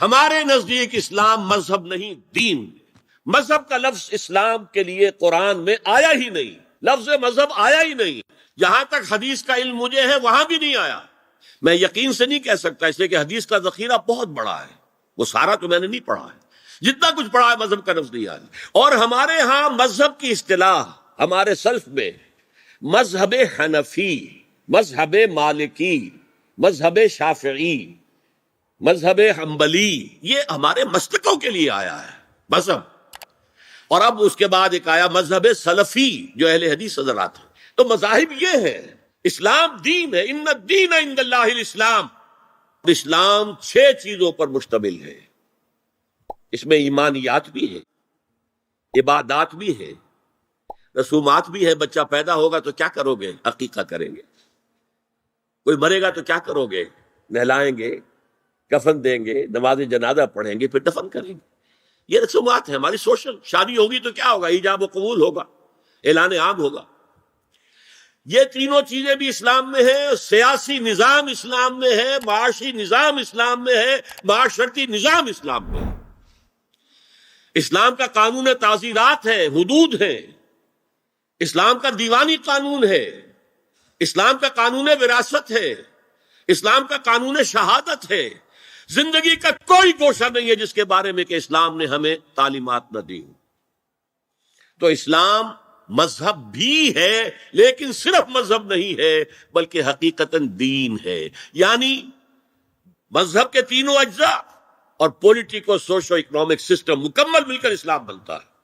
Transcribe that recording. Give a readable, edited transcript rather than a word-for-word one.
ہمارے نزدیک اسلام مذہب نہیں، دین ہے۔ مذہب کا لفظ اسلام کے لیے قرآن میں آیا ہی نہیں، لفظ مذہب آیا ہی نہیں۔ جہاں تک حدیث کا علم مجھے ہے وہاں بھی نہیں آیا۔ میں یقین سے نہیں کہہ سکتا، اس لیے کہ حدیث کا ذخیرہ بہت بڑا ہے، وہ سارا تو میں نے نہیں پڑھا ہے، جتنا کچھ پڑھا ہے مذہب کا لفظ نہیں آیا۔ اور ہمارے ہاں مذہب کی اصطلاح ہمارے سلف میں مذہب حنفی، مذہب مالکی، مذہب شافعی، مذہب حنبلی، یہ ہمارے مسلکوں کے لیے آیا ہے مذہب۔ اور اب اس کے بعد ایک آیا مذہب سلفی جو اہل حدیث حضرات ہیں۔ تو مذاہب یہ ہے، اسلام دین ہے، ان الدین عند اللہ الاسلام۔ اسلام 6 چیزوں پر مشتمل ہے، اس میں ایمانیات بھی ہے، عبادات بھی ہے، رسومات بھی ہے۔ بچہ پیدا ہوگا تو کیا کرو گے؟ عقیقہ کریں گے۔ کوئی مرے گا تو کیا کرو گے؟ نہلائیں گے، کفن دیں گے، نماز جنازہ پڑھیں گے، پھر دفن کریں گے۔ یہ رسومات ہیں ہماری سوشل۔ شادی ہوگی تو کیا ہوگا؟ ایجاب و قبول ہوگا، اعلان عام ہوگا۔ یہ تینوں چیزیں بھی اسلام میں ہیں۔ سیاسی نظام اسلام میں ہے، معاشی نظام اسلام میں ہے، معاشرتی نظام اسلام میں ہے۔ اسلام کا قانون تعزیرات ہے، حدود ہیں۔ اسلام کا دیوانی قانون ہے، اسلام کا قانون وراثت ہے، اسلام کا قانون شہادت ہے۔ زندگی کا کوئی گوشہ نہیں ہے جس کے بارے میں کہ اسلام نے ہمیں تعلیمات نہ دی۔ تو اسلام مذہب بھی ہے، لیکن صرف مذہب نہیں ہے بلکہ حقیقتاً دین ہے۔ یعنی مذہب کے تینوں اجزاء اور پولیٹیکو سوشو اکنامک سسٹم مکمل مل کر اسلام بنتا ہے۔